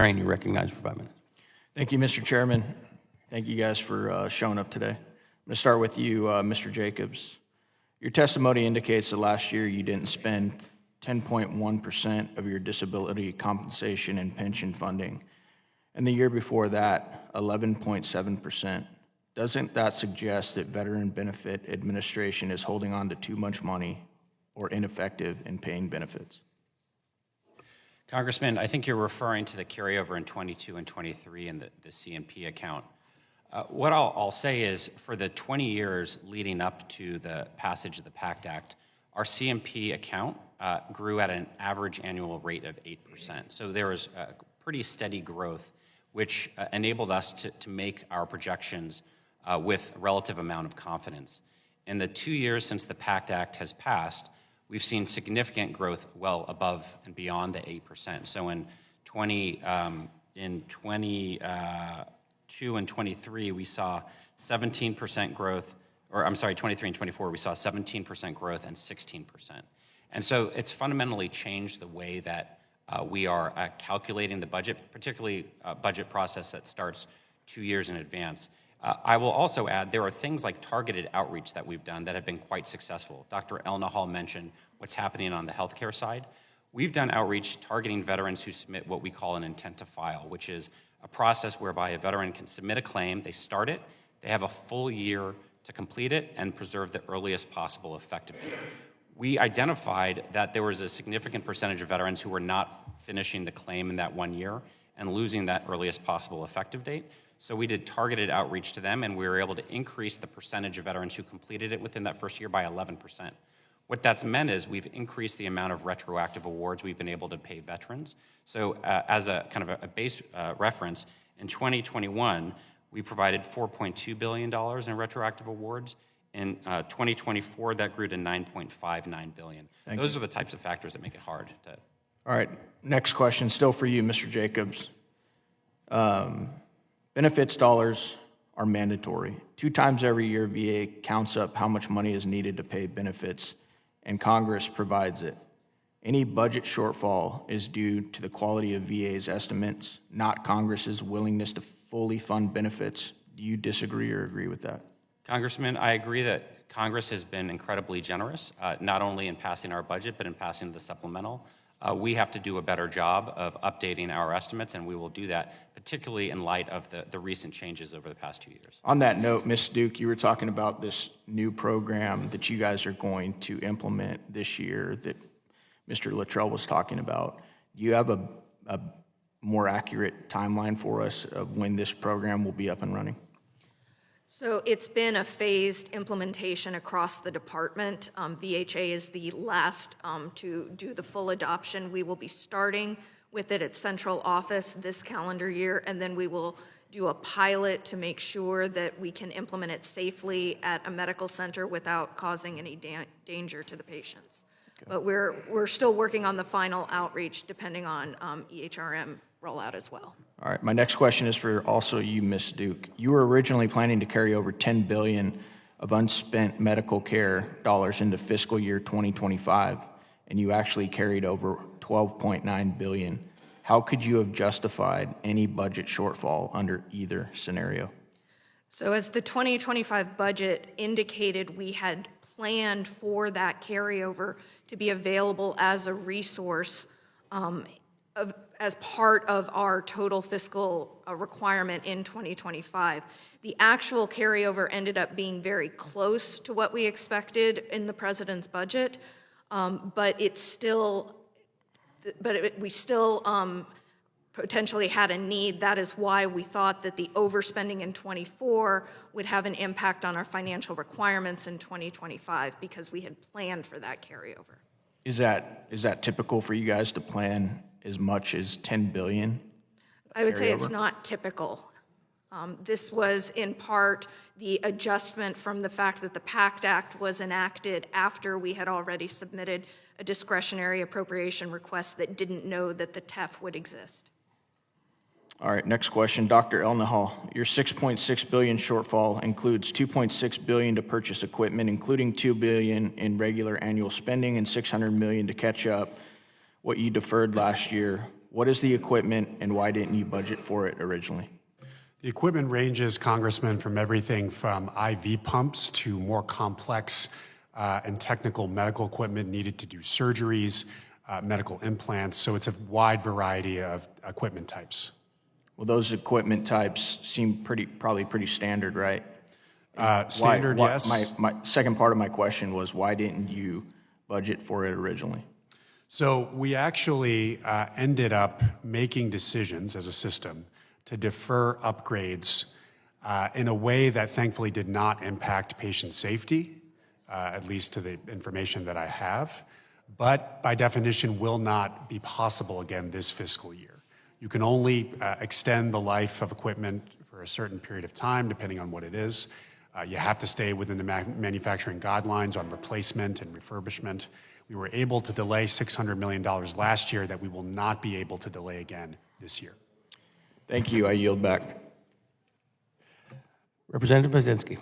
Crane, you recognize for 5 minutes. Thank you, Mr. Chairman. Thank you guys for showing up today. I'm going to start with you, Mr. Jacobs. Your testimony indicates that last year you didn't spend 10.1% of your disability compensation and pension funding, and the year before that, 11.7%. Doesn't that suggest that Veteran Benefit Administration is holding on to too much money or ineffective in paying benefits? Congressman, I think you're referring to the carryover in 22 and 23 in the CMP account. What I'll say is for the 20 years leading up to the passage of the PACT Act, our CMP account grew at an average annual rate of 8%. So there was a pretty steady growth, which enabled us to make our projections with a relative amount of confidence. In the 2 years since the PACT Act has passed, we've seen significant growth well above and beyond the 8%. So in 22 and 23, we saw 17% growth, or I'm sorry, 23 and 24, we saw 17% growth and 16%. And so it's fundamentally changed the way that we are calculating the budget, particularly a budget process that starts 2 years in advance. I will also add there are things like targeted outreach that we've done that have been quite successful. Dr. Elnahal mentioned what's happening on the healthcare side. We've done outreach targeting veterans who submit what we call an intent to file, which is a process whereby a veteran can submit a claim, they start it, they have a full year to complete it and preserve the earliest possible effective date. We identified that there was a significant percentage of veterans who were not finishing the claim in that 1 year and losing that earliest possible effective date. So we did targeted outreach to them, and we were able to increase the percentage of veterans who completed it within that first year by 11%. What that's meant is we've increased the amount of retroactive awards we've been able to pay veterans. So as a kind of a base reference, in 2021, we provided $4.2 billion in retroactive awards. In 2024, that grew to $9.59 billion. Those are the types of factors that make it hard to. All right, next question, still for you, Mr. Jacobs. Benefits dollars are mandatory. 2 times every year, VA counts up how much money is needed to pay benefits, and Congress provides it. Any budget shortfall is due to the quality of VA's estimates, not Congress's willingness to fully fund benefits. Do you disagree or agree with that? Congressman, I agree that Congress has been incredibly generous, not only in passing our budget, but in passing the supplemental. We have to do a better job of updating our estimates, and we will do that, particularly in light of the recent changes over the past 2 years. On that note, Ms. Duke, you were talking about this new program that you guys are going to implement this year that Mr. Luttrell was talking about. Do you have a more accurate timeline for us of when this program will be up and running? So it's been a phased implementation across the department. VHA is the last to do the full adoption. We will be starting with it at central office this calendar year, and then we will do a pilot to make sure that we can implement it safely at a medical center without causing any danger to the patients. Okay. But we're still working on the final outreach depending on EHRM rollout as well. All right, my next question is for also you, Ms. Duke. You were originally planning to carry over $10 billion of unspent medical care dollars into fiscal year 2025, and you actually carried over $12.9 billion. How could you have justified any budget shortfall under either scenario? So as the 2025 budget indicated, we had planned for that carryover to be available as a resource as part of our total fiscal requirement in 2025. The actual carryover ended up being very close to what we expected in the president's budget, but we still potentially had a need. That is why we thought that the overspending in 24 would have an impact on our financial requirements in 2025 because we had planned for that carryover. Is that typical for you guys to plan as much as $10 billion? I would say it's not typical. This was in part the adjustment from the fact that the PACT Act was enacted after we had already submitted a discretionary appropriation request that didn't know that the TEF would exist. All right, next question. Dr. Elnahal, your $6.6 billion shortfall includes $2.6 billion to purchase equipment, including $2 billion in regular annual spending and $600 million to catch up what you deferred last year, What is the equipment, and why didn't you budget for it originally? The equipment ranges, Congressman, from everything from IV pumps to more complex and technical medical equipment needed to do surgeries, medical implants. So it's a wide variety of equipment types. Well, those equipment types seem probably pretty standard, right? Standard, yes. My second part of my question was, why didn't you budget for it originally? So we actually ended up making decisions as a system to defer upgrades in a way that thankfully did not impact patient safety, at least to the information that I have, but by definition will not be possible again this fiscal year. You can only extend the life of equipment for a certain period of time, depending on what it is. You have to stay within the manufacturing guidelines on replacement and refurbishment. We were able to delay $600 million last year that we will not be able to delay again this year. Thank you. I yield back. Representative Brzezinski.